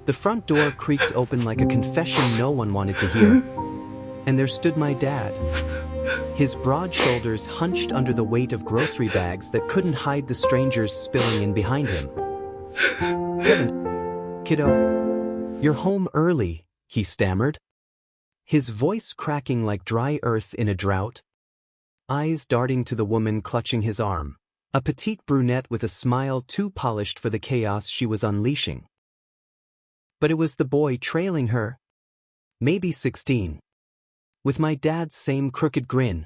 The front door creaked open like a confession no one wanted to hear. And there stood my dad. His broad shoulders hunched under the weight of grocery bags that couldn't hide the strangers spilling in behind him. "Kiddo, you're home early," he stammered, his voice cracking like dry earth in a drought. Eyes darting to the woman clutching his arm, a petite brunette with a smile too polished for the chaos she was unleashing. But it was the boy trailing her, maybe 16, with my dad's same crooked grin.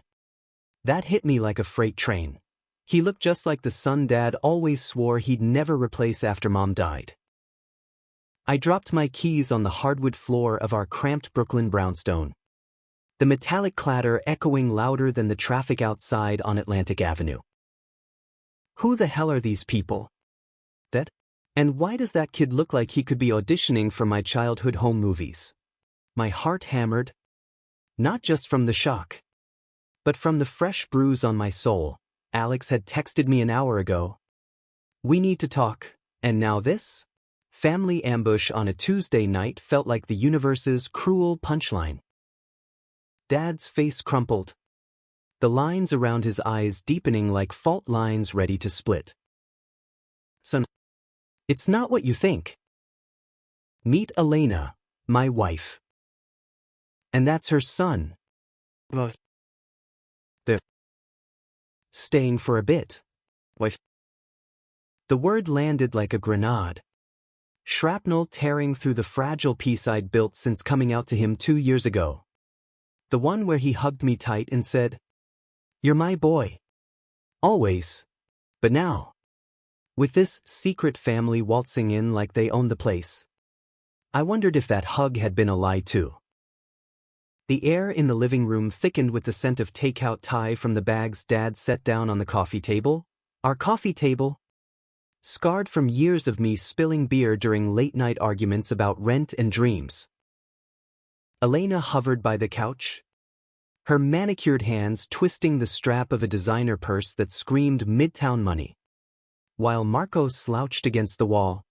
That hit me like a freight train. He looked just like the son Dad always swore he'd never replace after Mom died. I dropped my keys on the hardwood floor of our cramped Brooklyn brownstone, the metallic clatter echoing louder than the traffic outside on Atlantic Avenue. Who the hell are these people? And why does that kid look like he could be auditioning for my childhood home movies? My heart hammered, not just from the shock, but from the fresh bruise on my soul. Alex had texted me an hour ago. "We need to talk," and now this? Family ambush on a Tuesday night felt like the universe's cruel punchline. Dad's face crumpled, the lines around his eyes deepening like fault lines ready to split. "Son, it's not what you think. Meet Elena, my wife." And that's her son. What? They're staying for a bit. Wife. The word landed like a grenade, shrapnel tearing through the fragile peace I'd built since coming out to him 2 years ago. The one where he hugged me tight and said, "You're my boy. Always. But now, with this secret family waltzing in like they own the place." I wondered if that hug had been a lie too. The air in the living room thickened with the scent of takeout Thai from the bags Dad set down on the coffee table. Our coffee table, scarred from years of me spilling beer during late-night arguments about rent and dreams. Elena hovered by the couch, her manicured hands twisting the strap of a designer purse that screamed Midtown money, while Marco slouched against the wall,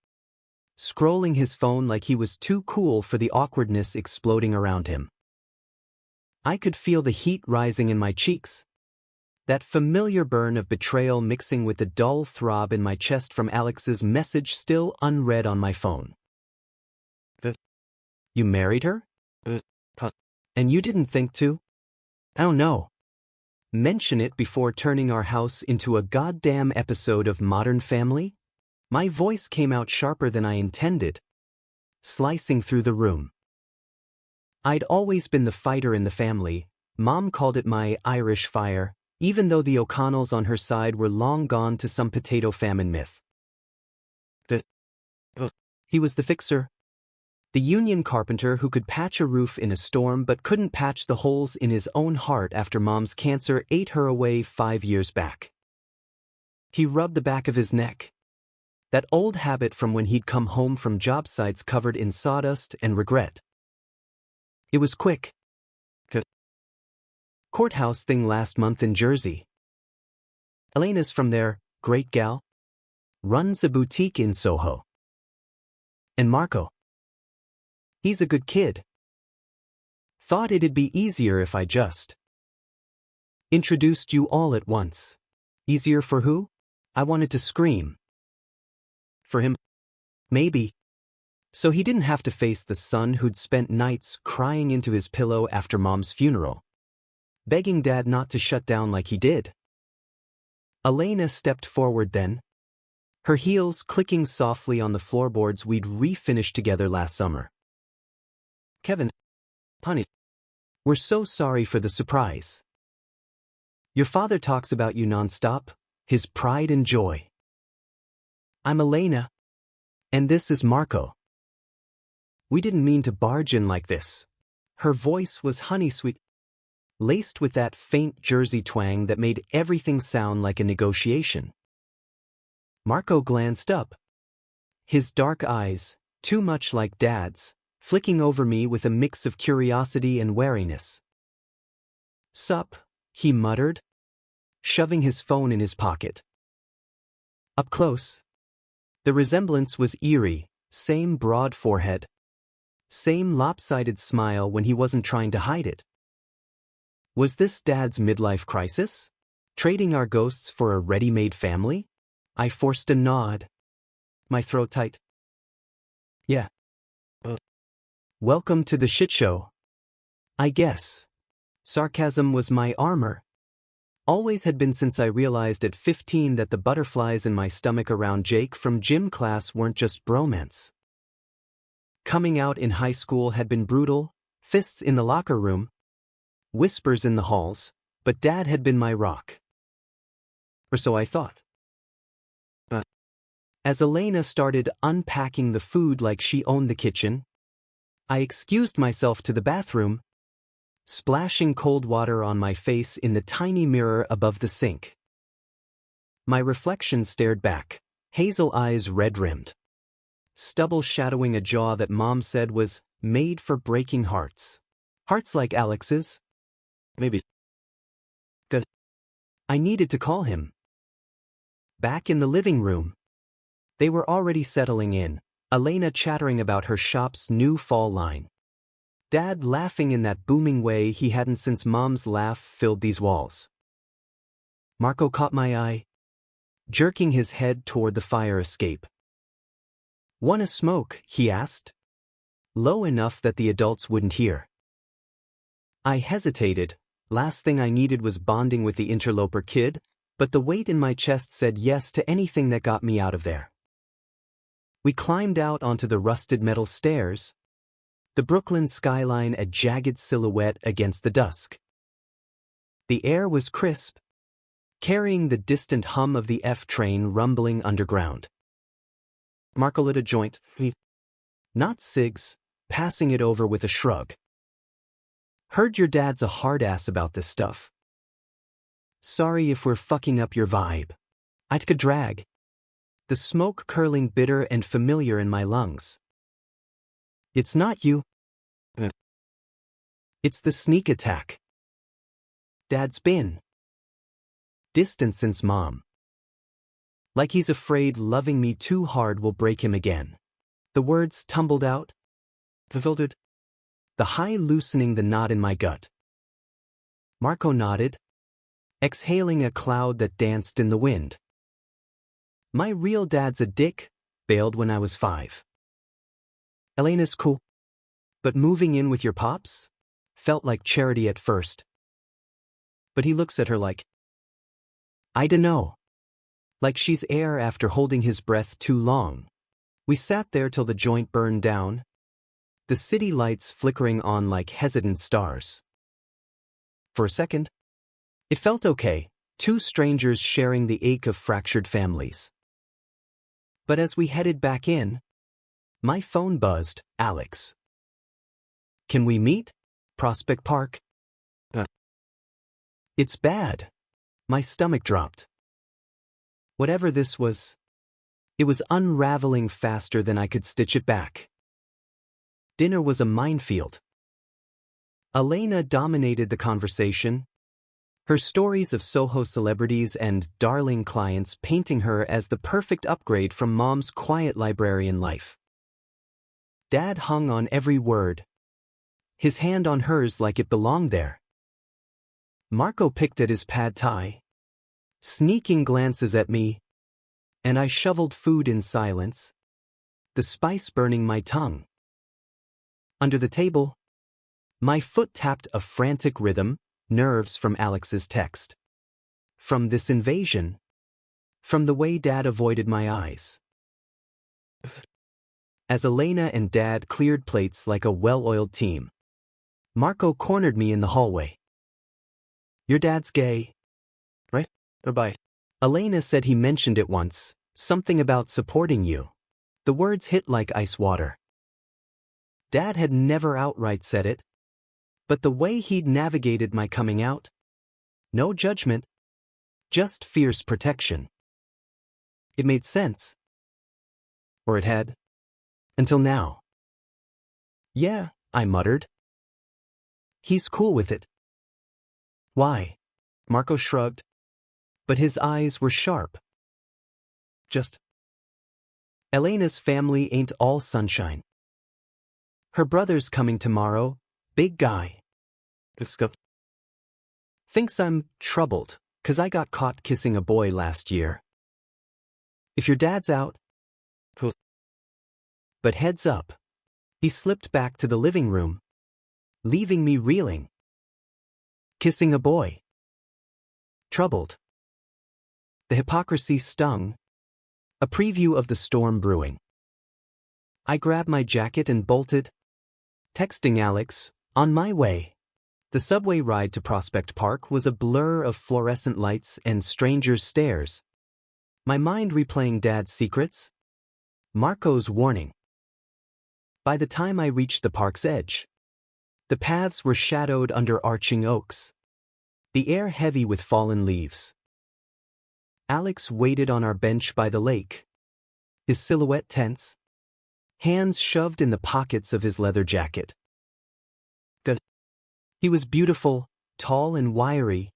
scrolling his phone like he was too cool for the awkwardness exploding around him. I could feel the heat rising in my cheeks, that familiar burn of betrayal mixing with the dull throb in my chest from Alex's message still unread on my phone. "You married her? And you didn't think to? Oh no. Mention it before turning our house into a goddamn episode of Modern Family?" My voice came out sharper than I intended, slicing through the room. I'd always been the fighter in the family. Mom called it my Irish fire, even though the O'Connells on her side were long gone to some potato famine myth. He was the fixer. The union carpenter who could patch a roof in a storm but couldn't patch the holes in his own heart after Mom's cancer ate her away 5 years back. He rubbed the back of his neck, that old habit from when he'd come home from job sites covered in sawdust and regret. It was quick. Courthouse thing last month in Jersey. Elena's from there, great gal. Runs a boutique in Soho. And Marco. He's a good kid. Thought it'd be easier if I just introduced you all at once. Easier for who? I wanted to scream. For him? Maybe. So he didn't have to face the son who'd spent nights crying into his pillow after Mom's funeral, begging Dad not to shut down like he did. Elena stepped forward then, her heels clicking softly on the floorboards we'd refinished together last summer. "Kevin, honey, we're so sorry for the surprise. Your father talks about you nonstop, his pride and joy. I'm Elena, and this is Marco. We didn't mean to barge in like this." Her voice was honey-sweet, laced with that faint Jersey twang that made everything sound like a negotiation. Marco glanced up, his dark eyes, too much like Dad's, flicking over me with a mix of curiosity and wariness. "Sup," he muttered, shoving his phone in his pocket. Up close, the resemblance was eerie, Same broad forehead. Same lopsided smile when he wasn't trying to hide it. Was this Dad's midlife crisis? Trading our ghosts for a ready-made family? I forced a nod. My throat tight. Yeah. Welcome to the shit show. I guess. Sarcasm was my armor. Always had been since I realized at 15 that the butterflies in my stomach around Jake from gym class weren't just bromance. Coming out in high school had been brutal, fists in the locker room, whispers in the halls, but Dad had been my rock. Or so I thought. As Elena started unpacking the food like she owned the kitchen, I excused myself to the bathroom, splashing cold water on my face in the tiny mirror above the sink. My reflection stared back, hazel eyes red-rimmed, stubble shadowing a jaw that Mom said was made for breaking hearts. Hearts like Alex's? Maybe. Good. I needed to call him. Back in the living room, they were already settling in, Elena chattering about her shop's new fall line. Dad laughing in that booming way he hadn't since Mom's laugh filled these walls. Marco caught my eye, jerking his head toward the fire escape. "Want a smoke?" he asked, low enough that the adults wouldn't hear. I hesitated. Last thing I needed was bonding with the interloper kid, but the weight in my chest said yes to anything that got me out of there. We climbed out onto the rusted metal stairs, the Brooklyn skyline a jagged silhouette against the dusk. The air was crisp, carrying the distant hum of the F train rumbling underground. Marco lit a joint, not cigs, passing it over with a shrug. "Heard your dad's a hard ass about this stuff. Sorry if we're fucking up your vibe. I took a drag, the smoke curling bitter and familiar in my lungs. It's not you. It's the sneak attack. Dad's been distant since Mom. Like he's afraid loving me too hard will break him again." The words tumbled out, bewildered, the high loosening the knot in my gut. Marco nodded, exhaling a cloud that danced in the wind. "My real dad's a dick, bailed when I was 5. Elena's cool, but moving in with your pops? Felt like charity at first." But he looks at her like, I dunno. Like she's air after holding his breath too long. We sat there till the joint burned down, the city lights flickering on like hesitant stars. For a second, it felt okay, two strangers sharing the ache of fractured families. But as we headed back in, my phone buzzed. "Alex. Can we meet? Prospect Park." It's bad. My stomach dropped. Whatever this was, it was unraveling faster than I could stitch it back. Dinner was a minefield. Elena dominated the conversation, her stories of Soho celebrities and darling clients painting her as the perfect upgrade from Mom's quiet librarian life. Dad hung on every word, his hand on hers like it belonged there. Marco picked at his pad thai, sneaking glances at me, and I shoveled food in silence, the spice burning my tongue. Under the table, my foot tapped a frantic rhythm, nerves from Alex's text. From this invasion, from the way Dad avoided my eyes. As Elena and Dad cleared plates like a well-oiled team, Marco cornered me in the hallway. "Your dad's gay, right? Or bi?" Elena said he mentioned it once, something about supporting you. The words hit like ice water. Dad had never outright said it, but the way he'd navigated my coming out, no judgment, just fierce protection. It made sense. Or it had. Until now. "Yeah," I muttered. "He's cool with it." "Why?" Marco shrugged, but his eyes were sharp. "Just Elena's family ain't all sunshine. Her brother's coming tomorrow, big guy. Thinks I'm troubled, 'cause I got caught kissing a boy last year. If your dad's out. But heads up. He slipped back to the living room, leaving me reeling. Kissing a boy. Troubled. The hypocrisy stung. A preview of the storm brewing. I grabbed my jacket and bolted, texting Alex, on my way. The subway ride to Prospect Park was a blur of fluorescent lights and strangers' stares. My mind replaying Dad's secrets. Marco's warning. By the time I reached the park's edge, the paths were shadowed under arching oaks, the air heavy with fallen leaves. Alex waited on our bench by the lake, his silhouette tense, hands shoved in the pockets of his leather jacket. He was beautiful, tall and wiry,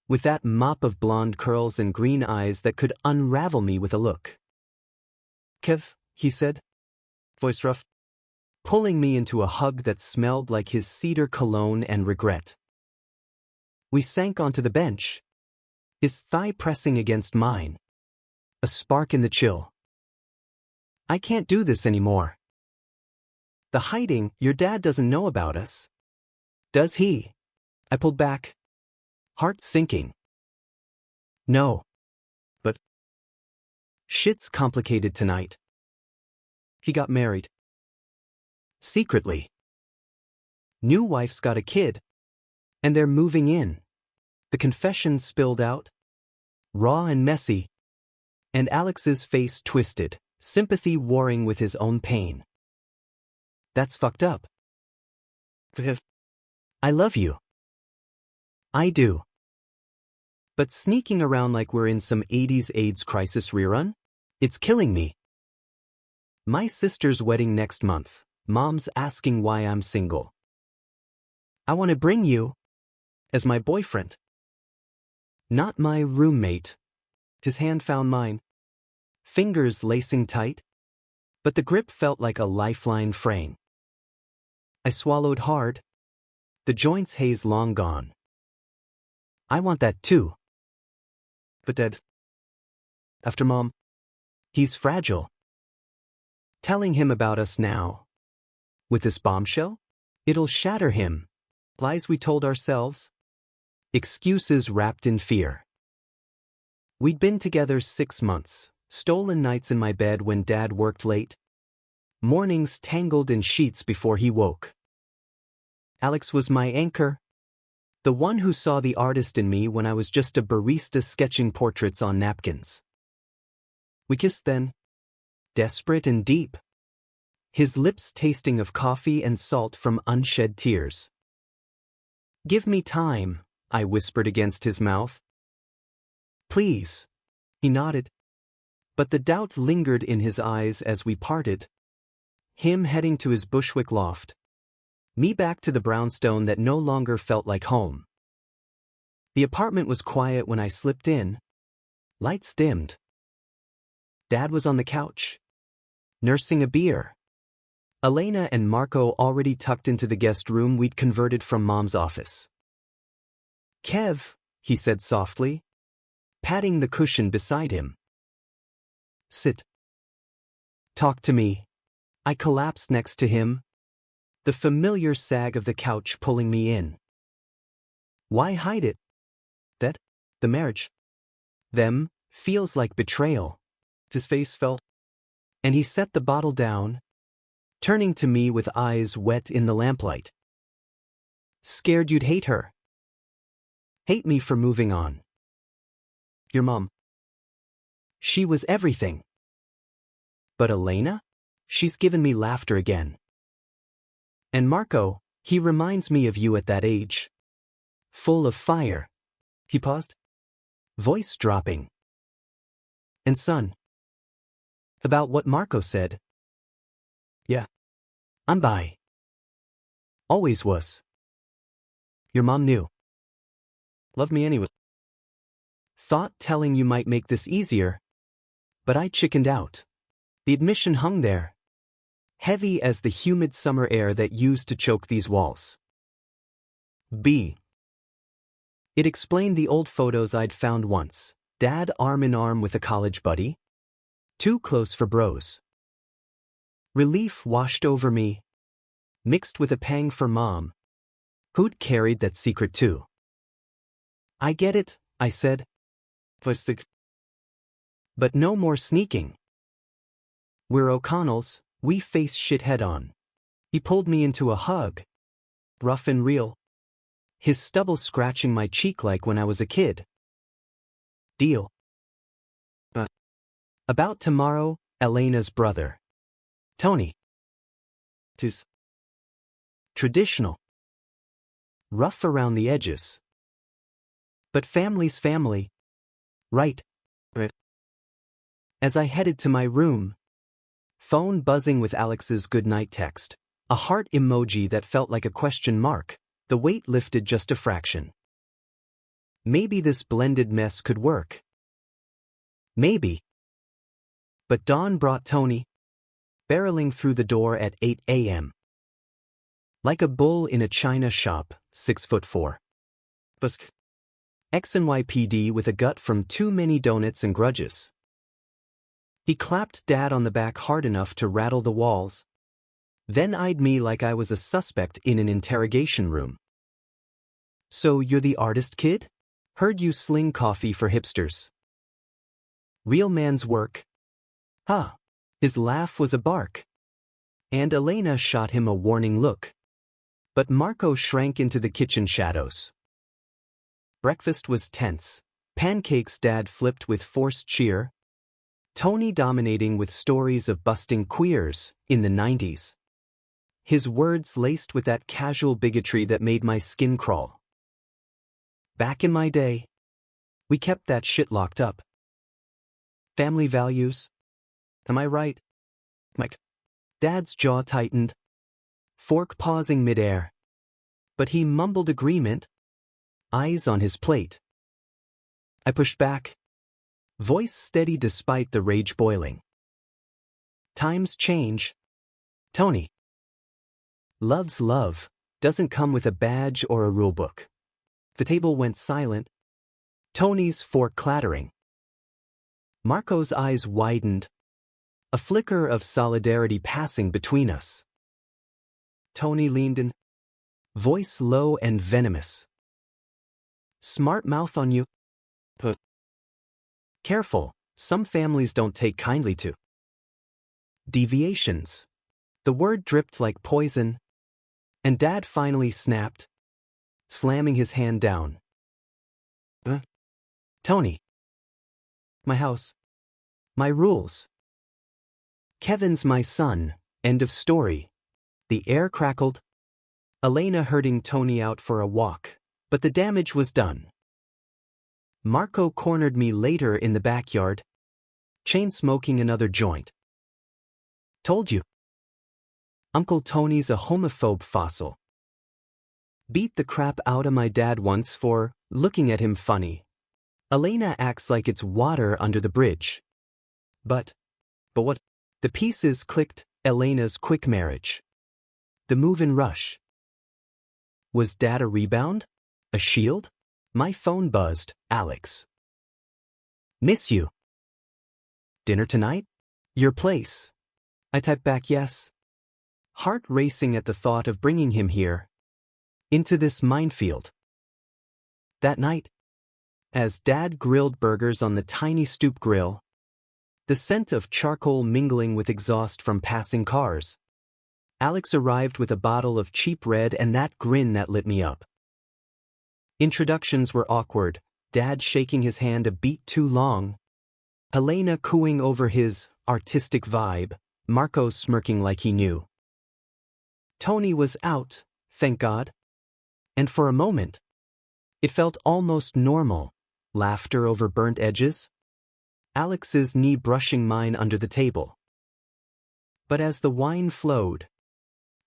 with that mop of blonde curls and green eyes that could unravel me with a look. Kev, he said, voice rough, pulling me into a hug that smelled like his cedar cologne and regret. We sank onto the bench, his thigh pressing against mine, a spark in the chill. I can't do this anymore. The hiding, your dad doesn't know about us. Does he? I pulled back, heart sinking. No. But shit's complicated tonight. He got married. Secretly. New wife's got a kid. And they're moving in. The confession spilled out, raw and messy, and Alex's face twisted, sympathy warring with his own pain. That's fucked up. I love you. I do. But sneaking around like we're in some 80s AIDS crisis rerun? It's killing me. My sister's wedding next month. Mom's asking why I'm single. I want to bring you as my boyfriend. Not my roommate. His hand found mine, fingers lacing tight, but the grip felt like a lifeline fraying. I swallowed hard, the joint's haze long gone. I want that too. But Dad, after Mom, he's fragile. Telling him about us now, with this bombshell, it'll shatter him. Lies we told ourselves, excuses wrapped in fear. We'd been together 6 months, stolen nights in my bed when Dad worked late, mornings tangled in sheets before he woke. Alex was my anchor, the one who saw the artist in me when I was just a barista sketching portraits on napkins. We kissed then, desperate and deep, his lips tasting of coffee and salt from unshed tears. Give me time, I whispered against his mouth. Please, he nodded. But the doubt lingered in his eyes as we parted. Him heading to his Bushwick loft. Me back to the brownstone that no longer felt like home. The apartment was quiet when I slipped in. Lights dimmed. Dad was on the couch, nursing a beer. Elena and Marco already tucked into the guest room we'd converted from Mom's office. Kev, he said softly, patting the cushion beside him. Sit. Talk to me. I collapsed next to him, the familiar sag of the couch pulling me in. Why hide it? That, the marriage, them, feels like betrayal. His face fell, and he set the bottle down, turning to me with eyes wet in the lamplight. Scared you'd hate her. Hate me for moving on. Your mom. She was everything. But Elena? She's given me laughter again. And Marco, he reminds me of you at that age. Full of fire. He paused, voice dropping. And son. About what Marco said. Yeah. I'm bi. Always was. Your mom knew. Loved me anyway. Thought telling you might make this easier, but I chickened out. The admission hung there, heavy as the humid summer air that used to choke these walls. B. It explained the old photos I'd found once. Dad arm in arm with a college buddy. Too close for bros. Relief washed over me, mixed with a pang for Mom, who'd carried that secret too. I get it, I said. But no more sneaking. We're O'Connells, we face shit head on. He pulled me into a hug. Rough and real. His stubble scratching my cheek like when I was a kid. Deal. About tomorrow, Elena's brother. Tony. Tis traditional. Rough around the edges. But family's family. Right. As I headed to my room, phone buzzing with Alex's goodnight text, a heart emoji that felt like a question mark, the weight lifted just a fraction. Maybe this blended mess could work. Maybe. But dawn brought Tony, barreling through the door at 8 a.m. Like a bull in a china shop, 6'4". Busk. XNYPD with a gut from too many donuts and grudges. He clapped Dad on the back hard enough to rattle the walls, then eyed me like I was a suspect in an interrogation room. So you're the artist kid? Heard you sling coffee for hipsters. Real man's work. Huh. His laugh was a bark. And Elena shot him a warning look. But Marco shrank into the kitchen shadows. Breakfast was tense. Pancakes Dad flipped with forced cheer. Tony dominating with stories of busting queers in the 90s. His words laced with that casual bigotry that made my skin crawl. Back in my day, we kept that shit locked up. Family values. Am I right? Mike. Dad's jaw tightened, fork pausing midair. But he mumbled agreement, eyes on his plate. I pushed back, voice steady despite the rage boiling. Times change. Tony. Love's love doesn't come with a badge or a rulebook. The table went silent, Tony's fork clattering. Marco's eyes widened, a flicker of solidarity passing between us. Tony leaned in, voice low and venomous. Smart mouth on you. But careful, some families don't take kindly to deviations. The word dripped like poison, and Dad finally snapped, slamming his hand down. Tony. My house. My rules. Kevin's my son, end of story. The air crackled. Elena herding Tony out for a walk, but the damage was done. Marco cornered me later in the backyard, chain-smoking another joint. Told you. Uncle Tony's a homophobe fossil. Beat the crap out of my dad once for looking at him funny. Elena acts like it's water under the bridge. But what? The pieces clicked, Elena's quick marriage. The move-in rush. Was Dad a rebound? A shield? My phone buzzed, Alex. Miss you. Dinner tonight? Your place. I typed back yes. Heart racing at the thought of bringing him here. Into this minefield. That night, as Dad grilled burgers on the tiny stoop grill, the scent of charcoal mingling with exhaust from passing cars, Alex arrived with a bottle of cheap red and that grin that lit me up. Introductions were awkward, Dad shaking his hand a beat too long, Helena cooing over his artistic vibe, Marco smirking like he knew. Tony was out, thank God. And for a moment, it felt almost normal, laughter over burnt edges, Alex's knee brushing mine under the table. But as the wine flowed,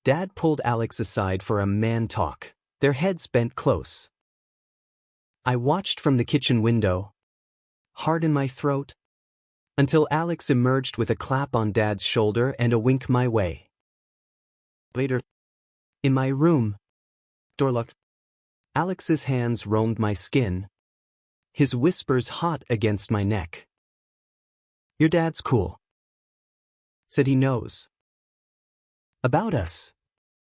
Dad pulled Alex aside for a man talk, their heads bent close. I watched from the kitchen window, heart in my throat, Until Alex emerged with a clap on Dad's shoulder and a wink my way. Later, in my room, door locked, Alex's hands roamed my skin, his whispers hot against my neck. Your dad's cool. Said he knows. About us,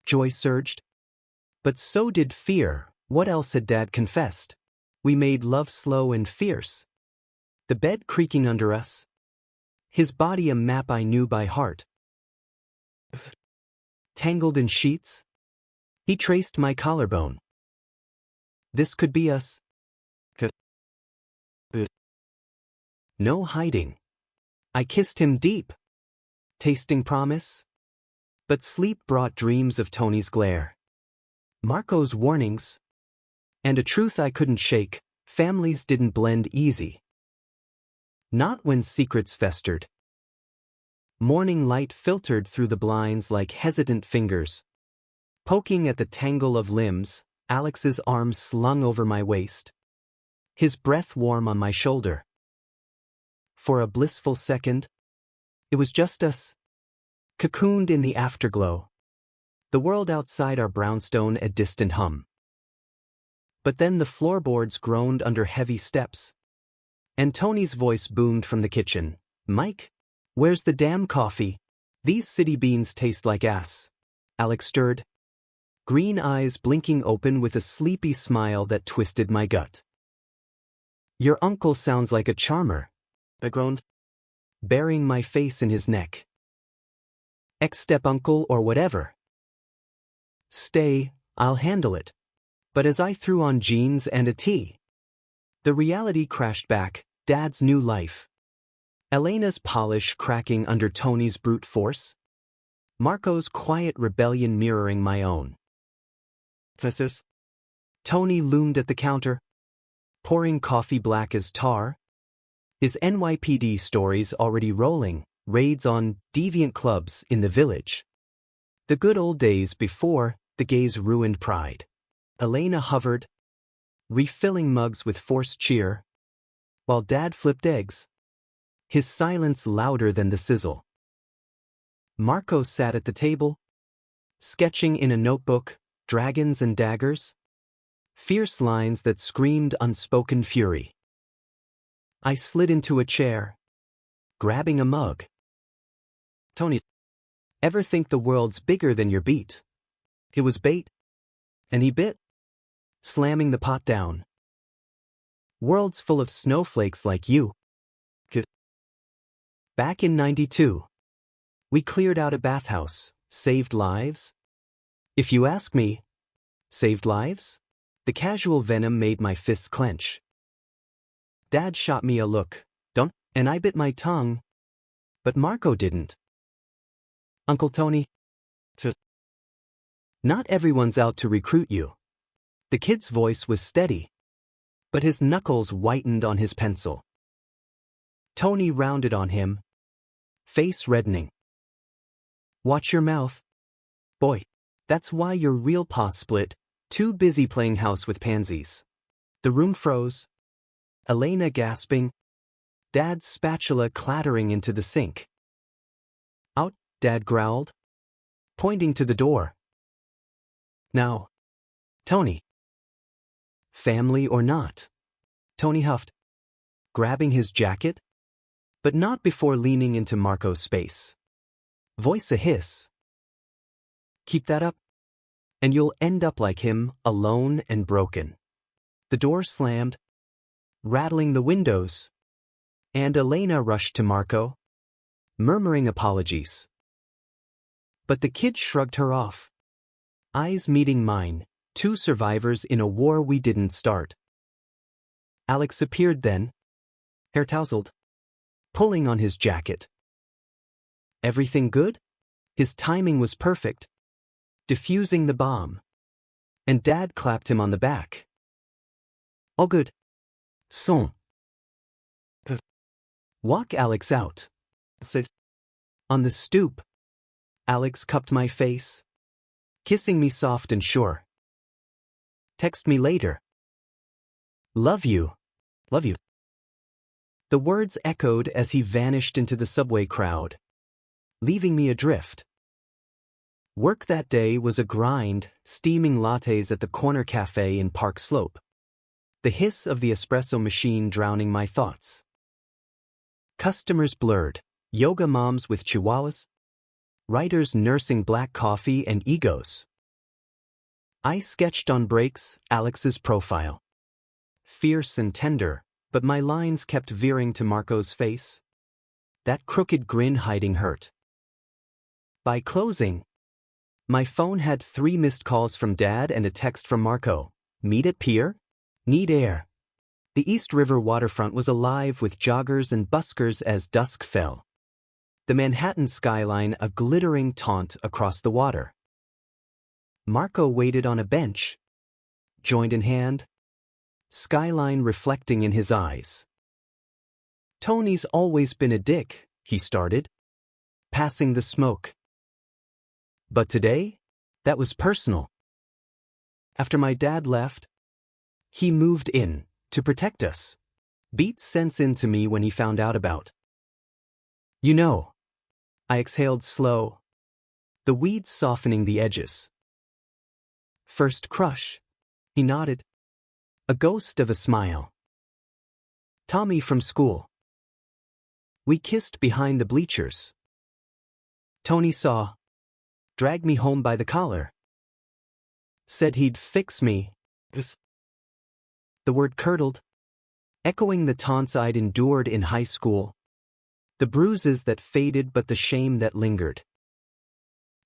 joy surged. But so did fear. What else had Dad confessed? We made love slow and fierce. The bed creaking under us. His body a map I knew by heart. Tangled in sheets, he traced my collarbone. This could be us. No hiding. I kissed him deep, tasting promise. But sleep brought dreams of Tony's glare, Marco's warnings, and a truth I couldn't shake: families didn't blend easy. Not when secrets festered. Morning light filtered through the blinds like hesitant fingers. Poking at the tangle of limbs, Alex's arms slung over my waist. His breath warm on my shoulder. For a blissful second, it was just us, cocooned in the afterglow. The world outside our brownstone a distant hum. But then the floorboards groaned under heavy steps, and Tony's voice boomed from the kitchen. Mike, where's the damn coffee? These city beans taste like ass. Alex stirred, green eyes blinking open with a sleepy smile that twisted my gut. Your uncle sounds like a charmer, I groaned, burying my face in his neck. Ex-step-uncle or whatever. Stay, I'll handle it. But as I threw on jeans and a tee, the reality crashed back. Dad's new life. Elena's polish cracking under Tony's brute force. Marco's quiet rebellion mirroring my own. Tony loomed at the counter, pouring coffee black as tar. His NYPD stories already rolling, raids on deviant clubs in the village. The good old days before the gays ruined pride. Elena hovered, refilling mugs with forced cheer, while Dad flipped eggs, his silence louder than the sizzle. Marco sat at the table, sketching in a notebook, dragons and daggers, fierce lines that screamed unspoken fury. I slid into a chair, grabbing a mug. Tony, ever think the world's bigger than your beat? It was bait, and he bit, slamming the pot down. World's full of snowflakes like you. Back in '92, we cleared out a bathhouse, saved lives. If you ask me, saved lives? The casual venom made my fists clench. Dad shot me a look, don't, and I bit my tongue. But Marco didn't. Uncle Tony, not everyone's out to recruit you. The kid's voice was steady, but his knuckles whitened on his pencil. Tony rounded on him, face reddening. Watch your mouth. Boy, that's why your real pa split, too busy playing house with pansies. The room froze. Elena gasping. Dad's spatula clattering into the sink. Out, Dad growled, pointing to the door. Now, Tony. Family or not? Tony huffed, grabbing his jacket, but not before leaning into Marco's space. Voice a hiss. Keep that up, and you'll end up like him, alone and broken. The door slammed, rattling the windows, and Elena rushed to Marco, murmuring apologies. But the kid shrugged her off, eyes meeting mine, two survivors in a war we didn't start. Alex appeared then, hair tousled, pulling on his jacket. Everything good? His timing was perfect, diffusing the bomb, and Dad clapped him on the back. All good. Son. Walk Alex out. Said. On the stoop, Alex cupped my face, kissing me soft and sure. Text me later. Love you. Love you. The words echoed as he vanished into the subway crowd, leaving me adrift. Work that day was a grind, steaming lattes at the corner cafe in Park Slope. The hiss of the espresso machine drowning my thoughts. Customers blurred, yoga moms with chihuahuas, writers nursing black coffee and egos. I sketched on breaks Alex's profile. Fierce and tender, but my lines kept veering to Marco's face. That crooked grin hiding hurt. By closing, my phone had 3 missed calls from Dad and a text from Marco. Meet at pier? Need air. The East River waterfront was alive with joggers and buskers as dusk fell. The Manhattan skyline a glittering taunt across the water. Marco waited on a bench, joint in hand, skyline reflecting in his eyes. Tony's always been a dick, he started, passing the smoke. But today, that was personal. After my dad left, he moved in to protect us. Beat sense into me when he found out about. You know, I exhaled slow, the weeds softening the edges. First crush, he nodded, a ghost of a smile. Tommy from school. We kissed behind the bleachers. Tony saw, dragged me home by the collar. Said he'd fix me. The word curdled, echoing the taunts I'd endured in high school. The bruises that faded but the shame that lingered.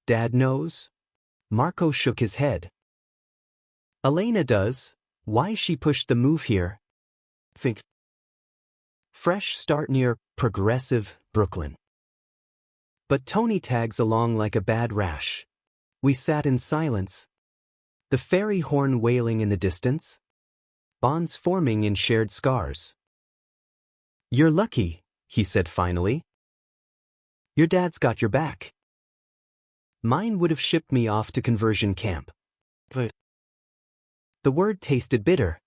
Dad knows? Marco shook his head. Elena does. Why she pushed the move here? Think. Fresh start near progressive Brooklyn. But Tony tags along like a bad rash. We sat in silence. The fairy horn wailing in the distance. Bonds forming in shared scars. You're lucky, he said finally. Your dad's got your back. Mine would have shipped me off to conversion camp. But the word tasted bitter.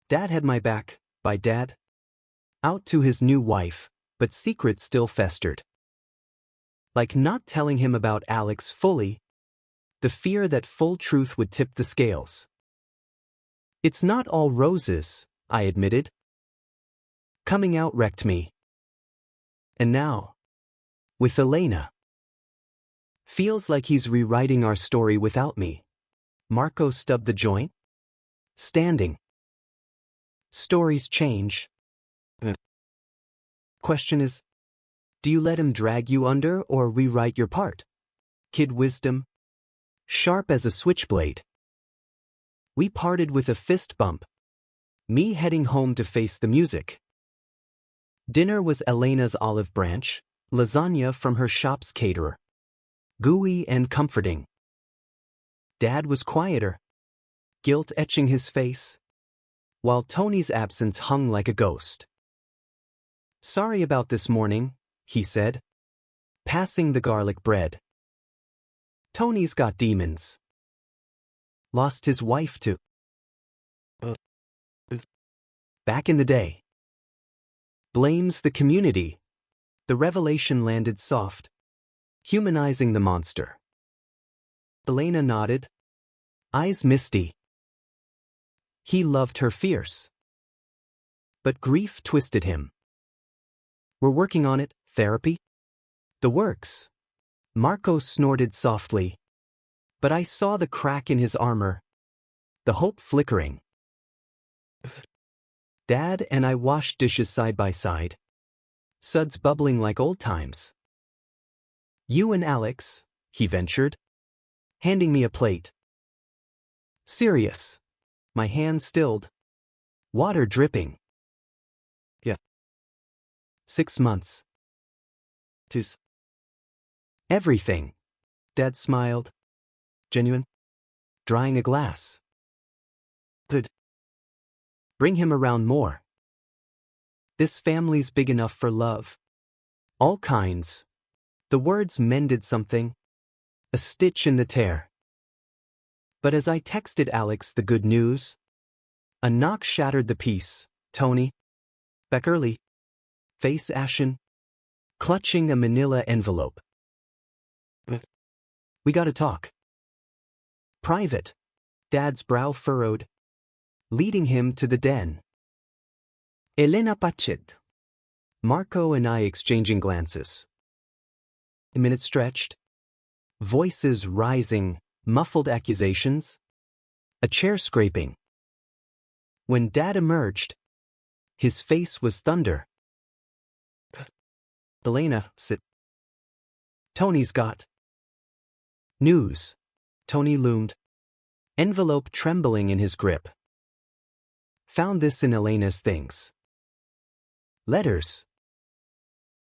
Dad had my back, by dad. Out to his new wife, but secrets still festered. Like not telling him about Alex fully, the fear that full truth would tip the scales. It's not all roses, I admitted. Coming out wrecked me. And now, with Elena. Feels like he's rewriting our story without me. Marco stubbed the joint. Standing. Stories change. Question is, do you let him drag you under or rewrite your part? Kid wisdom. Sharp as a switchblade. We parted with a fist bump. Me heading home to face the music. Dinner was Elena's olive branch, lasagna from her shop's caterer. Gooey and comforting. Dad was quieter, guilt etching his face, while Tony's absence hung like a ghost. Sorry about this morning, he said, passing the garlic bread. Tony's got demons. Lost his wife too. Back in the day. Blames the community. The revelation landed soft, humanizing the monster. Elena nodded, eyes misty. He loved her fierce. But grief twisted him. We're working on it, therapy? The works. Marco snorted softly. But I saw the crack in his armor. The hope flickering. Dad and I washed dishes side by side. Suds bubbling like old times. You and Alex, he ventured, handing me a plate. Serious. My hand stilled. Water dripping. Yeah. 6 months. 'Tis everything. Dad smiled. Genuine. Drying a glass. Good. Bring him around more. This family's big enough for love. All kinds. The words mended something. A stitch in the tear. But as I texted Alex the good news, a knock shattered the peace. Tony. Back early. Face ashen. Clutching a manila envelope. We gotta talk. Private. Dad's brow furrowed, leading him to the den. Elena Pachit. Marco and I exchanging glances. A minute stretched. Voices rising, muffled accusations. A chair scraping. When Dad emerged, his face was thunder. Elena, sit. Tony's got news. Tony loomed, envelope trembling in his grip. Found this in Elena's things. Letters.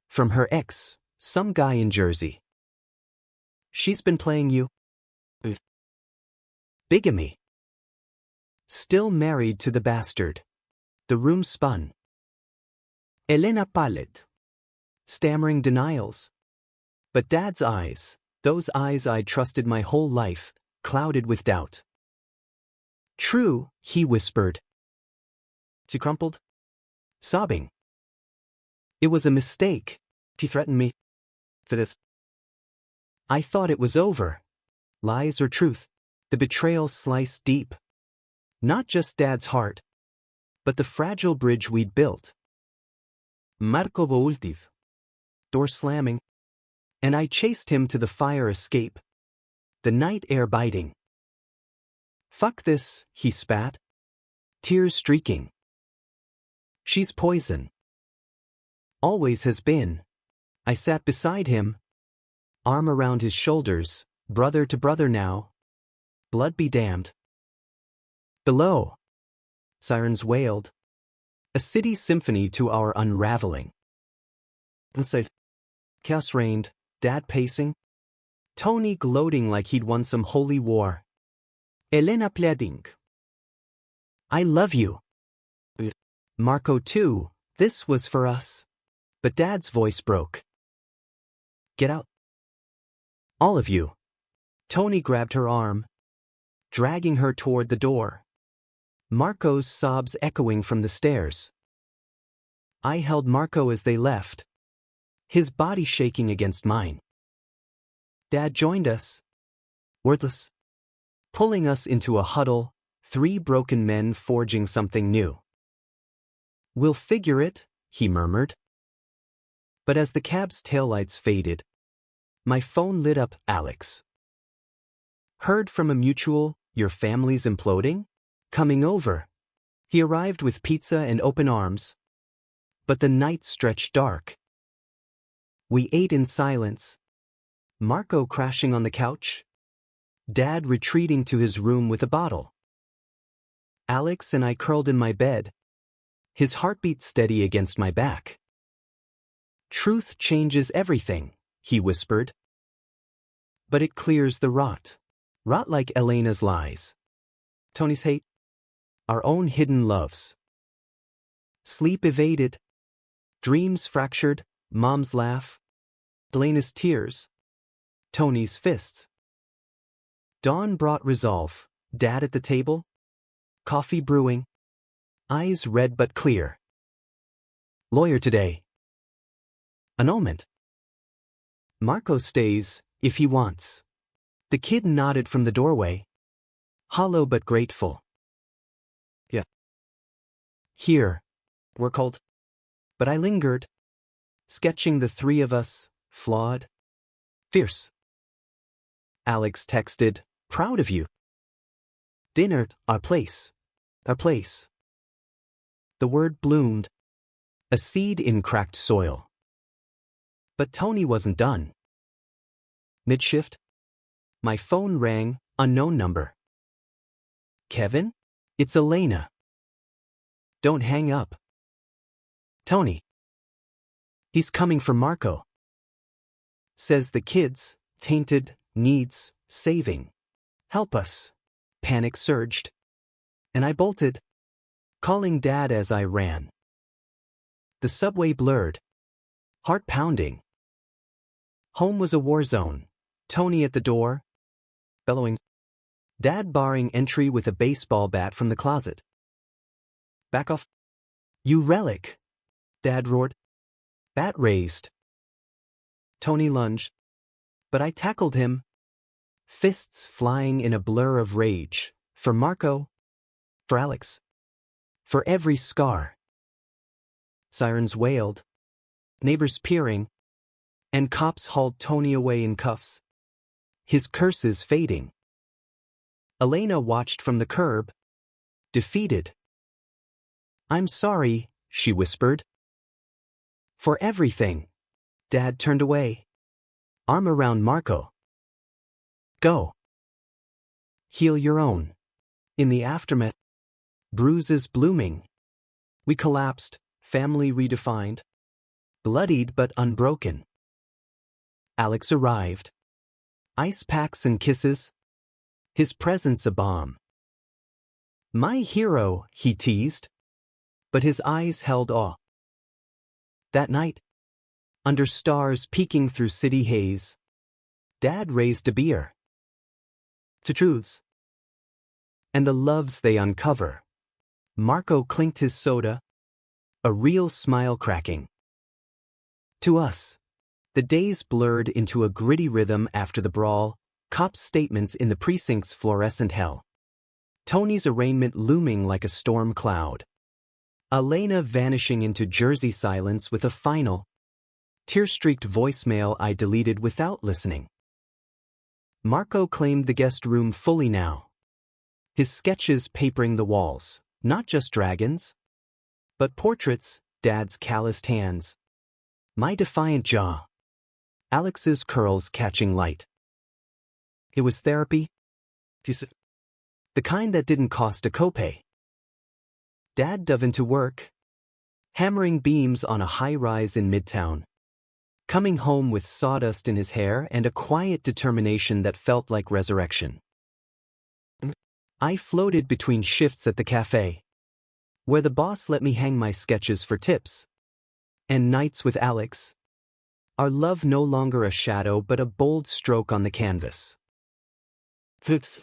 From her ex, some guy in Jersey. She's been playing you. Bigamy. Still married to the bastard. The room spun. Elena pallid. Stammering denials. But Dad's eyes, those eyes I'd trusted my whole life, clouded with doubt. True, he whispered. She crumpled, sobbing. It was a mistake. She threatened me. For this. I thought it was over. Lies or truth, the betrayal sliced deep. Not just Dad's heart, but the fragile bridge we'd built. Marco Boultiv. Door slamming. And I chased him to the fire escape. The night air biting. Fuck this, he spat. Tears streaking. She's poison. Always has been. I sat beside him. Arm around his shoulders, brother to brother now. Blood be damned. Below. Sirens wailed. A city symphony to our unraveling. Inside. Chaos reigned, Dad pacing. Tony gloating like he'd won some holy war. Elena pleading. I love you. Marco too, this was for us. But Dad's voice broke. Get out. All of you. Tony grabbed her arm, dragging her toward the door. Marco's sobs echoing from the stairs. I held Marco as they left, his body shaking against mine. Dad joined us. Wordless. Pulling us into a huddle, 3 broken men forging something new. We'll figure it, he murmured. But as the cab's taillights faded, my phone lit up. Alex. Heard from a mutual, your family's imploding? Coming over. He arrived with pizza and open arms. But the night stretched dark. We ate in silence. Marco crashing on the couch. Dad retreating to his room with a bottle. Alex and I curled in my bed. His heartbeat steady against my back. Truth changes everything, he whispered. But it clears the rot. Rot like Elena's lies. Tony's hate. Our own hidden loves. Sleep evaded. Dreams fractured. Mom's laugh. Elena's tears. Tony's fists. Dawn brought resolve. Dad at the table. Coffee brewing. Eyes red but clear. Lawyer today. Annulment. Marco stays, if he wants. The kid nodded from the doorway. Hollow but grateful. Yeah. Here. We're called. But I lingered. Sketching the 3 of us, flawed. Fierce. Alex texted, proud of you. Dinner, our place. Our place. The word bloomed. A seed in cracked soil. But Tony wasn't done. Mid-shift. My phone rang, unknown number. Kevin? It's Elena. Don't hang up. Tony. He's coming for Marco. Says the kids, tainted, needs, saving. Help us. Panic surged. And I bolted. Calling Dad as I ran. The subway blurred. Heart pounding. Home was a war zone. Tony at the door. Bellowing. Dad barring entry with a baseball bat from the closet. Back off. You relic. Dad roared. Bat raised. Tony lunged. But I tackled him. Fists flying in a blur of rage. For Marco. For Alex. For every scar. Sirens wailed. Neighbors peering. And cops hauled Tony away in cuffs. His curses fading. Elena watched from the curb. Defeated. I'm sorry, she whispered. For everything. Dad turned away. Arm around Marco. Go. Heal your own. In the aftermath. Bruises blooming. We collapsed, family redefined. Bloodied but unbroken. Alex arrived. Ice packs and kisses. His presence a bomb. My hero, he teased. But his eyes held awe. That night, under stars peeking through city haze, Dad raised a beer. To truths. And the loves they uncover. Marco clinked his soda, a real smile cracking. To us, the days blurred into a gritty rhythm after the brawl, cops' statements in the precinct's fluorescent hell. Tony's arraignment looming like a storm cloud. Elena vanishing into Jersey silence with a final, tear-streaked voicemail I deleted without listening. Marco claimed the guest room fully now. His sketches papering the walls, not just dragons, but portraits, Dad's calloused hands. My defiant jaw. Alex's curls catching light. It was therapy. The kind that didn't cost a copay. Dad dove into work, hammering beams on a high-rise in Midtown. Coming home with sawdust in his hair and a quiet determination that felt like resurrection. I floated between shifts at the cafe, where the boss let me hang my sketches for tips. And nights with Alex. Our love no longer a shadow but a bold stroke on the canvas.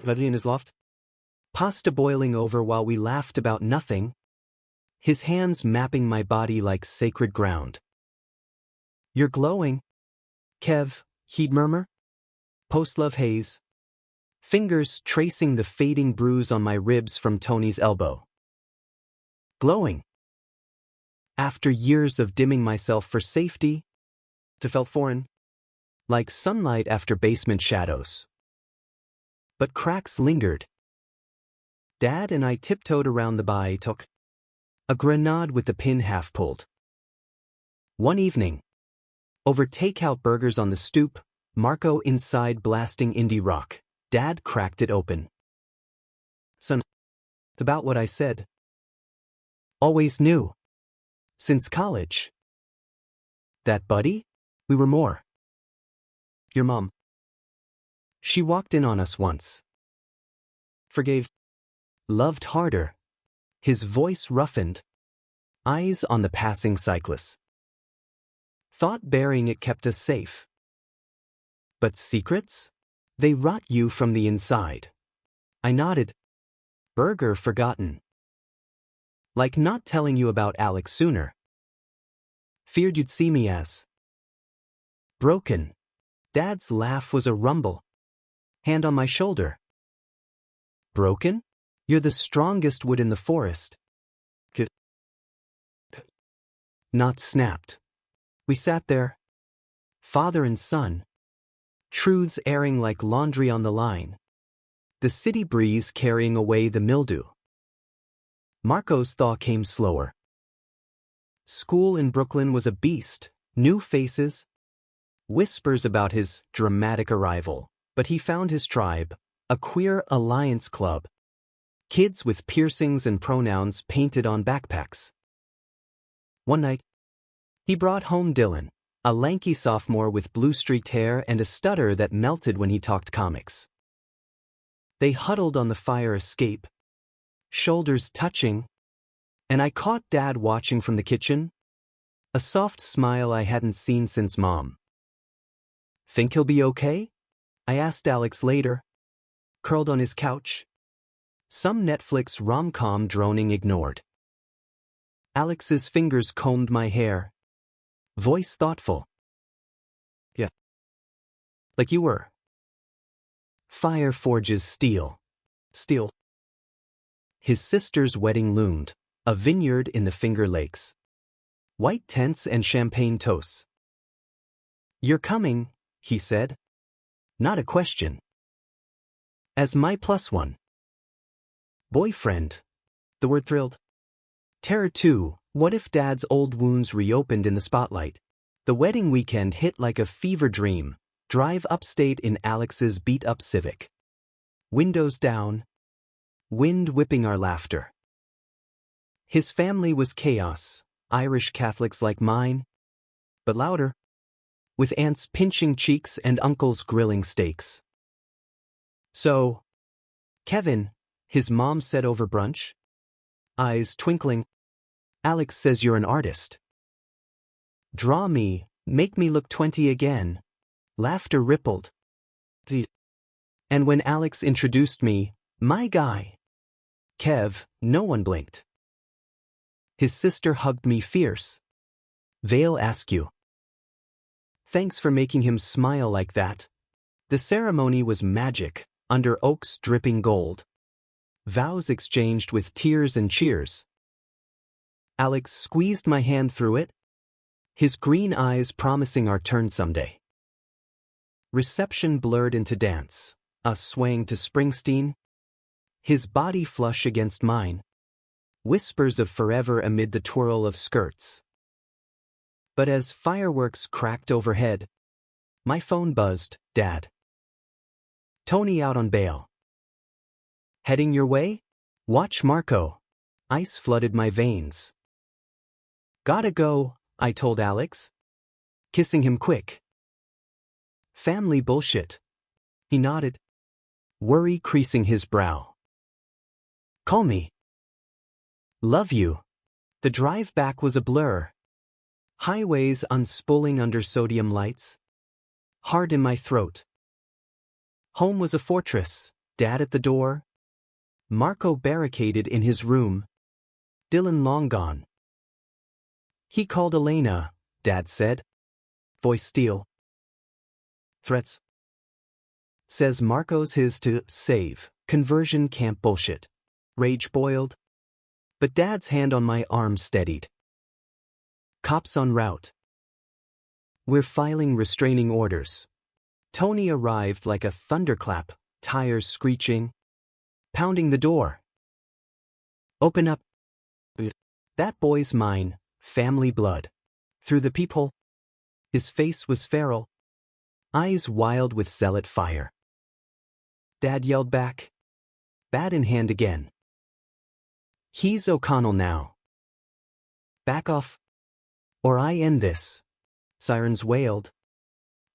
Ready in his loft? Pasta boiling over while we laughed about nothing. His hands mapping my body like sacred ground. You're glowing, Kev, he'd murmur. Post-love haze. Fingers tracing the fading bruise on my ribs from Tony's elbow. Glowing. After years of dimming myself for safety, it felt foreign. Like sunlight after basement shadows. But cracks lingered. Dad and I tiptoed around the bar, took a grenade with the pin half pulled. One evening, over takeout burgers on the stoop, Marco inside blasting indie rock, Dad cracked it open. Son, about what I said. Always knew. Since college. That buddy? We were more. Your mom. She walked in on us once. Forgave. Loved harder. His voice roughened. Eyes on the passing cyclists. Thought burying it kept us safe. But secrets? They rot you from the inside. I nodded. Burger forgotten. Like not telling you about Alex sooner. Feared you'd see me as broken. Dad's laugh was a rumble. Hand on my shoulder. Broken? You're the strongest wood in the forest. Not snapped. We sat there, father and son, truths airing like laundry on the line, the city breeze carrying away the mildew. Marco's thaw came slower. School in Brooklyn was a beast, new faces, whispers about his dramatic arrival, but he found his tribe, a queer alliance club. Kids with piercings and pronouns painted on backpacks. One night, he brought home Dylan, a lanky sophomore with blue-streaked hair and a stutter that melted when he talked comics. They huddled on the fire escape, shoulders touching, and I caught Dad watching from the kitchen, a soft smile I hadn't seen since Mom. Think he'll be okay? I asked Alex later, curled on his couch. Some Netflix rom-com droning ignored. Alex's fingers combed my hair. Voice thoughtful. Yeah. Like you were. Fire forges steel. Steel. His sister's wedding loomed, a vineyard in the Finger Lakes. White tents and champagne toasts. You're coming, he said. Not a question. As my +1. Boyfriend. The word thrilled. Terror 2, what if Dad's old wounds reopened in the spotlight? The wedding weekend hit like a fever dream. Drive upstate in Alex's beat-up Civic. Windows down. Wind whipping our laughter. His family was chaos, Irish Catholics like mine, but louder, with aunts pinching cheeks and uncles grilling steaks. So, Kevin, his mom said over brunch, eyes twinkling, Alex says you're an artist. Draw me, make me look 20 again. Laughter rippled. And when Alex introduced me, my guy, Kev, no one blinked. His sister hugged me fierce. Vale askew. Thanks for making him smile like that. The ceremony was magic, under oaks dripping gold. Vows exchanged with tears and cheers. Alex squeezed my hand through it, his green eyes promising our turn someday. Reception blurred into dance, us swaying to Springsteen, his body flush against mine, whispers of forever amid the twirl of skirts. But as fireworks cracked overhead, my phone buzzed, Dad. Tony out on bail. Heading your way? Watch Marco. Ice flooded my veins. Gotta go, I told Alex, kissing him quick. Family bullshit. He nodded, worry creasing his brow. Call me. Love you. The drive back was a blur. Highways unspooling under sodium lights. Hard in my throat. Home was a fortress, Dad at the door. Marco barricaded in his room. Dylan long gone. He called Elena, Dad said. Voice steel. Threats. Says Marco's his to save. Conversion camp bullshit. Rage boiled. But Dad's hand on my arm steadied. Cops en route. We're filing restraining orders. Tony arrived like a thunderclap, tires screeching. Pounding the door. Open up. That boy's mine, family blood. Through the peephole. His face was feral. Eyes wild with zealot fire. Dad yelled back. Bat in hand again. He's O'Connell now. Back off. Or I end this. Sirens wailed.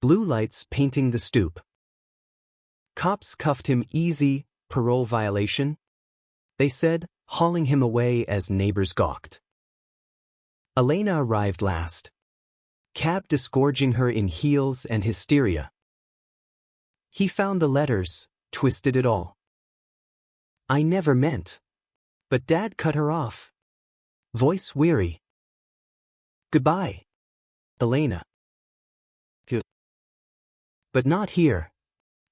Blue lights painting the stoop. Cops cuffed him easy, parole violation. They said, hauling him away as neighbors gawked. Elena arrived last. Cab disgorging her in heels and hysteria. He found the letters, twisted it all. I never meant. But Dad cut her off. Voice weary. Goodbye, Elena. But not here.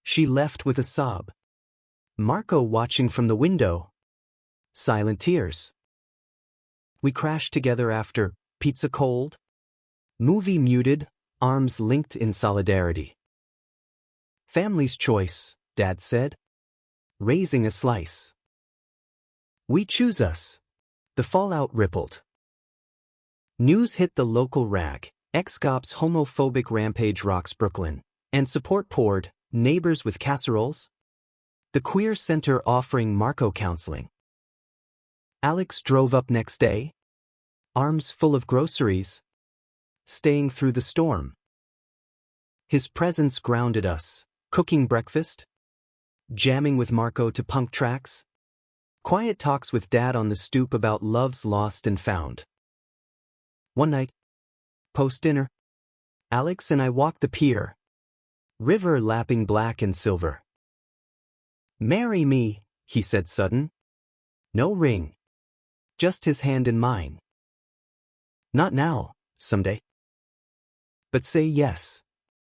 She left with a sob. Marco watching from the window. Silent tears. We crashed together after pizza cold. Movie muted, arms linked in solidarity. Family's choice, Dad said. Raising a slice. We choose us. The fallout rippled. News hit the local rag. Ex-cops homophobic rampage rocks Brooklyn. And support poured, neighbors with casseroles. The queer center offering Marco counseling. Alex drove up next day. Arms full of groceries. Staying through the storm. His presence grounded us. Cooking breakfast. Jamming with Marco to punk tracks. Quiet talks with Dad on the stoop about loves lost and found. One night, post-dinner, Alex and I walked the pier. River lapping black and silver. Marry me, he said sudden. No ring. Just his hand in mine. Not now, someday. But say yes.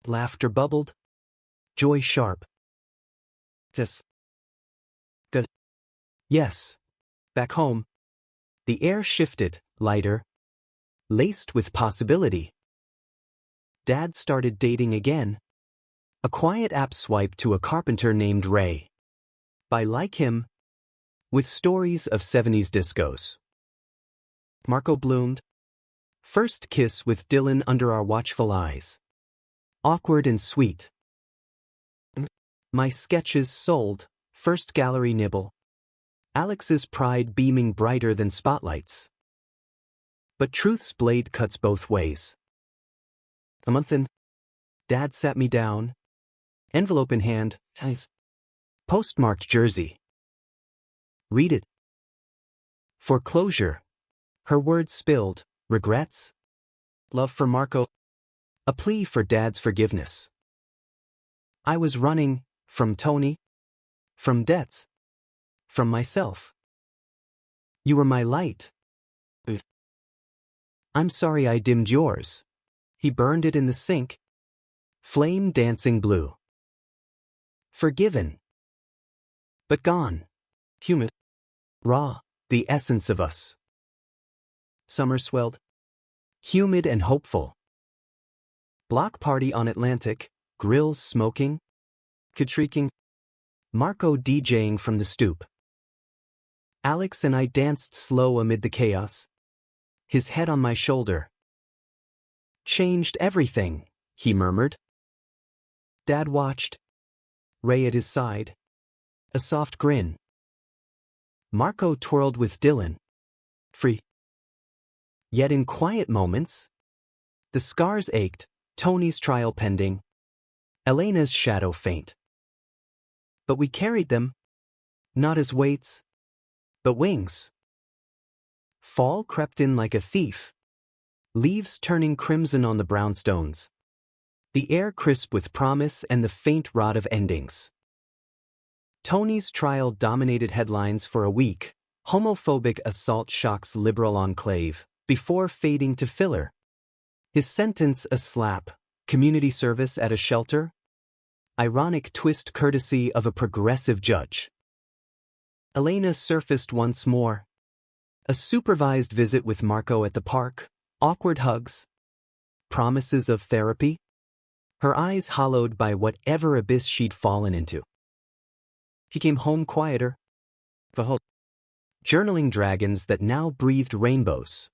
Laughter bubbled. Joy sharp. Yes. Good. Yes. Back home. The air shifted, lighter. Laced with possibility. Dad started dating again. A quiet app swipe to a carpenter named Ray. By like him. With stories of 70s discos. Marco bloomed. First kiss with Dylan under our watchful eyes. Awkward and sweet. My sketches sold. First gallery nibble. Alex's pride beaming brighter than spotlights. But truth's blade cuts both ways. A month in, Dad sat me down. Envelope in hand, ties. Postmarked jersey. Read it. Foreclosure. Her words spilled. Regrets. Love for Marco. A plea for Dad's forgiveness. I was running, from Tony. From debts. From myself. You were my light. I'm sorry I dimmed yours. He burned it in the sink. Flame dancing blue. Forgiven. But gone. Humid. Raw. The essence of us. Summer swelled. Humid and hopeful. Block party on Atlantic. Grills smoking. Kid shrieking. Marco DJing from the stoop. Alex and I danced slow amid the chaos. His head on my shoulder. Changed everything, he murmured. Dad watched. Ray at his side. A soft grin. Marco twirled with Dylan. Free. Yet in quiet moments, the scars ached, Tony's trial pending, Elena's shadow faint. But we carried them, not as weights, but wings. Fall crept in like a thief, leaves turning crimson on the brownstones, the air crisp with promise and the faint rot of endings. Tony's trial dominated headlines for a week. Homophobic assault shocks liberal enclave, before fading to filler. His sentence a slap, community service at a shelter. Ironic twist courtesy of a progressive judge. Elena surfaced once more. A supervised visit with Marco at the park, awkward hugs. Promises of therapy. Her eyes hollowed by whatever abyss she'd fallen into. He came home quieter. Journaling dragons that now breathed rainbows.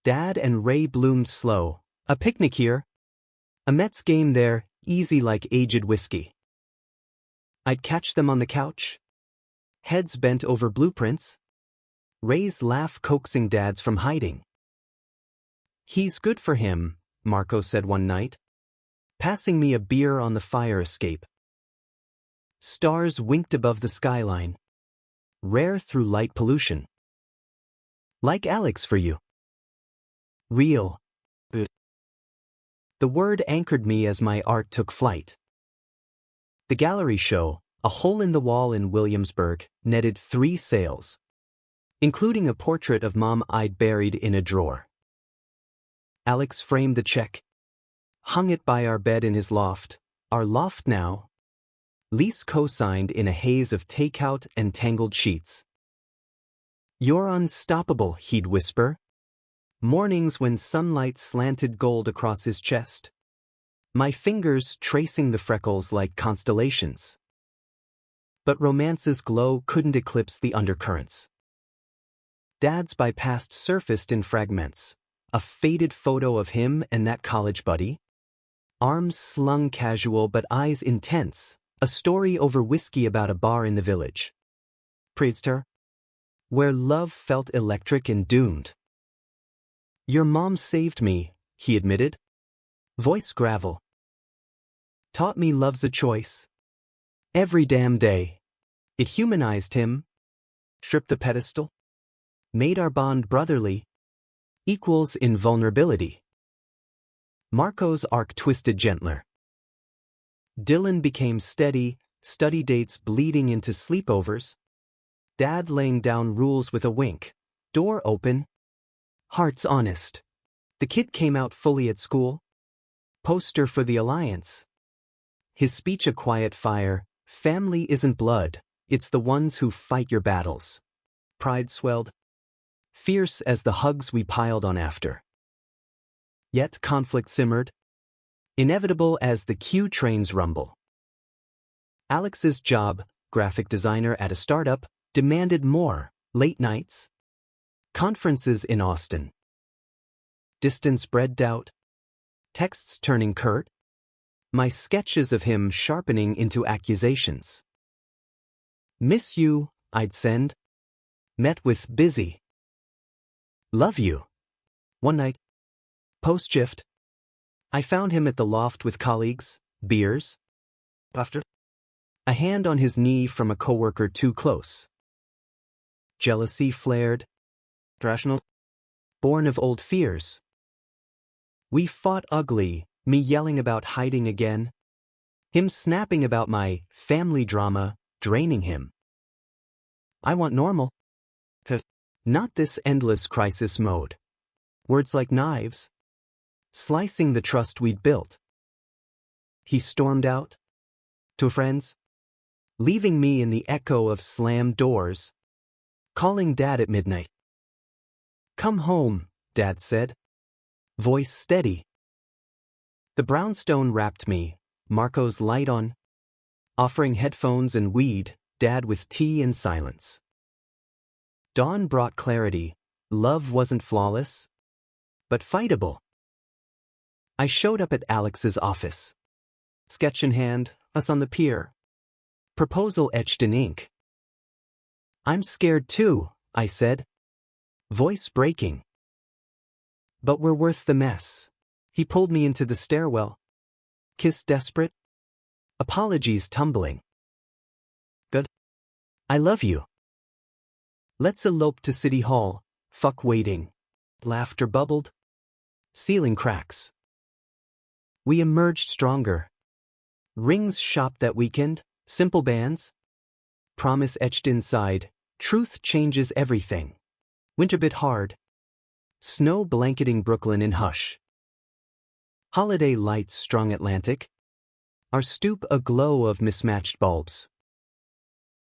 Dad and Ray bloomed slow. A picnic here. A Mets game there, easy like aged whiskey. I'd catch them on the couch. Heads bent over blueprints. Ray's laugh coaxing Dad's from hiding. He's good for him, Marco said one night. Passing me a beer on the fire escape. Stars winked above the skyline. Rare through light pollution. Like Alex for you. Real. The word anchored me as my art took flight. The gallery show, a hole in the wall in Williamsburg, netted 3 sales. Including a portrait of Mom I'd buried in a drawer. Alex framed the check. Hung it by our bed in his loft, our loft now. Lease co-signed in a haze of takeout and tangled sheets. You're unstoppable, he'd whisper. Mornings when sunlight slanted gold across his chest. My fingers tracing the freckles like constellations. But romance's glow couldn't eclipse the undercurrents. Dad's bypassed surfaced in fragments. A faded photo of him and that college buddy. Arms slung casual but eyes intense. A story over whiskey about a bar in the village. Praised her. Where love felt electric and doomed. Your mom saved me, he admitted. Voice gravel. Taught me love's a choice. Every damn day. It humanized him. Stripped the pedestal. Made our bond brotherly. Equals in vulnerability. Marco's arc twisted gentler. Dylan became steady, study dates bleeding into sleepovers. Dad laying down rules with a wink. Door open. Heart's honest. The kid came out fully at school. Poster for the Alliance. His speech a quiet fire. Family isn't blood, it's the ones who fight your battles. Pride swelled. Fierce as the hugs we piled on after. Yet conflict simmered. Inevitable as the Q trains rumble. Alex's job, graphic designer at a startup, demanded more. Late nights. Conferences in Austin. Distance bred doubt. Texts turning curt. My sketches of him sharpening into accusations. Miss you, I'd send. Met with busy. Love you. One night. Post-shift. I found him at the loft with colleagues, beers. After. A hand on his knee from a coworker too close. Jealousy flared. Rational. Born of old fears. We fought ugly, me yelling about hiding again. Him snapping about my family drama, draining him. I want normal. Not this endless crisis mode. Words like knives. Slicing the trust we'd built. He stormed out. To friends. Leaving me in the echo of slammed doors. Calling Dad at midnight. Come home, Dad said. Voice steady. The brownstone wrapped me, Marco's light on. Offering headphones and weed, Dad with tea and silence. Dawn brought clarity. Love wasn't flawless, but fightable. I showed up at Alex's office. Sketch in hand, us on the pier. Proposal etched in ink. I'm scared too, I said. Voice breaking. But we're worth the mess. He pulled me into the stairwell. Kiss desperate. Apologies tumbling. Good. I love you. Let's elope to City Hall. Fuck waiting. Laughter bubbled. Ceiling cracks. We emerged stronger. Rings shopped that weekend. Simple bands. Promise etched inside. Truth changes everything. Winter bit hard. Snow blanketing Brooklyn in hush. Holiday lights strung Atlantic. Our stoop a glow of mismatched bulbs.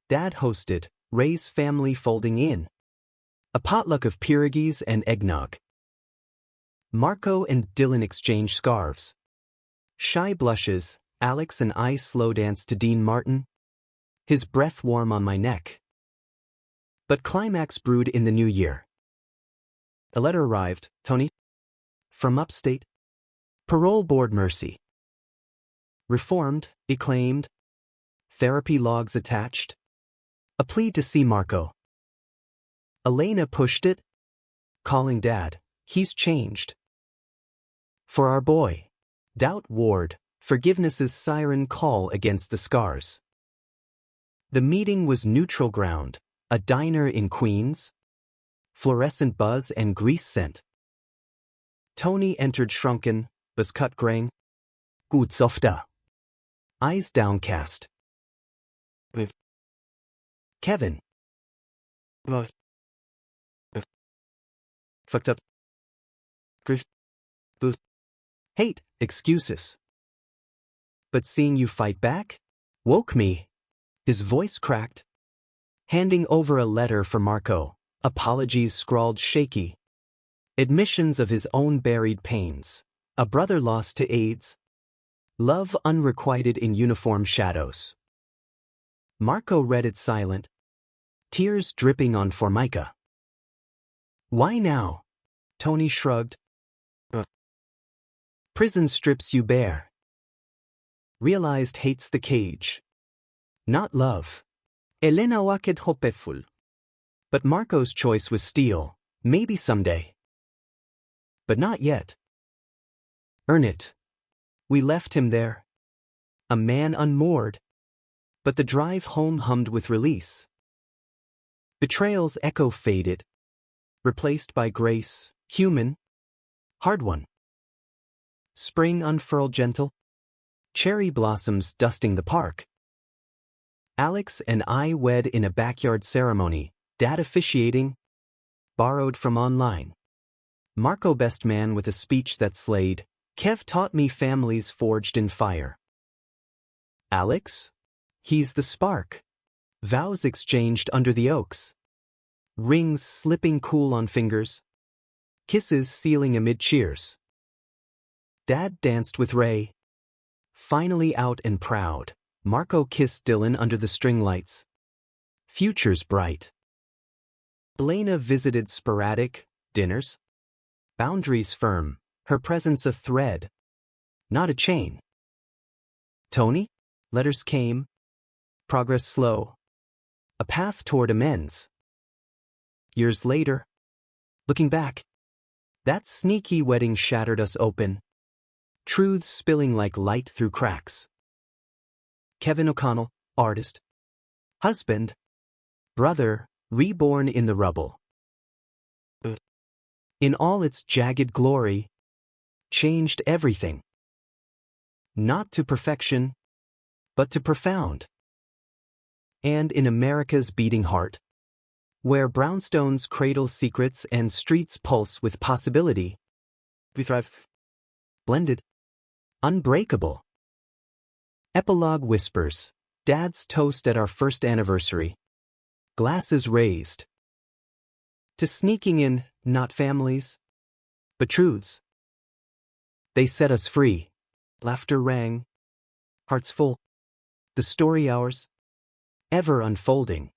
Dad hosted, Ray's family folding in. A potluck of pierogies and eggnog. Marco and Dylan exchanged scarves. Shy blushes, Alex and I slow danced to Dean Martin. His breath warm on my neck. But climax brewed in the new year. A letter arrived, Tony. From upstate. Parole board mercy. Reformed, acclaimed. Therapy logs attached. A plea to see Marco. Elena pushed it. Calling Dad, he's changed. For our boy. Doubt ward, forgiveness's siren call against the scars. The meeting was neutral ground, a diner in Queens. Fluorescent buzz and grease scent. Tony entered shrunken, buzz-cut graying. Gut softer. Eyes downcast. Kevin. Fucked up. Grief. Booth. Hate, excuses. But seeing you fight back? Woke me. His voice cracked. Handing over a letter for Marco. Apologies scrawled shaky. Admissions of his own buried pains. A brother lost to AIDS. Love unrequited in uniform shadows. Marco read it silent. Tears dripping on Formica. Why now? Tony shrugged. Prison strips you bare. Realized hates the cage. Not love. Elena waked hopeful. But Marco's choice was steel, maybe someday. But not yet. Earn it. We left him there. A man unmoored. But the drive home hummed with release. Betrayal's echo faded. Replaced by grace, human. Hard one. Spring unfurled gentle. Cherry blossoms dusting the park. Alex and I wed in a backyard ceremony. Dad officiating. Borrowed from online. Marco best man with a speech that slayed. Kev taught me families forged in fire. Alex? He's the spark. Vows exchanged under the oaks. Rings slipping cool on fingers. Kisses sealing amid cheers. Dad danced with Ray. Finally out and proud, Marco kissed Dylan under the string lights. Futures bright. Elena visited sporadic dinners. Boundaries firm, her presence a thread, not a chain. Tony? Letters came. Progress slow. A path toward amends. Years later, looking back, that sneaky wedding shattered us open. Truths spilling like light through cracks. Kevin O'Connell, artist. Husband. Brother, reborn in the rubble. In all its jagged glory, changed everything. Not to perfection, but to profound. And in America's beating heart, where brownstones cradle secrets and streets pulse with possibility, we thrive. Blended. Unbreakable. Epilogue whispers, Dad's toast at our first anniversary. Glasses raised. To sneaking in, not families, but truths. They set us free. Laughter rang. Hearts full. The story ours. Ever unfolding.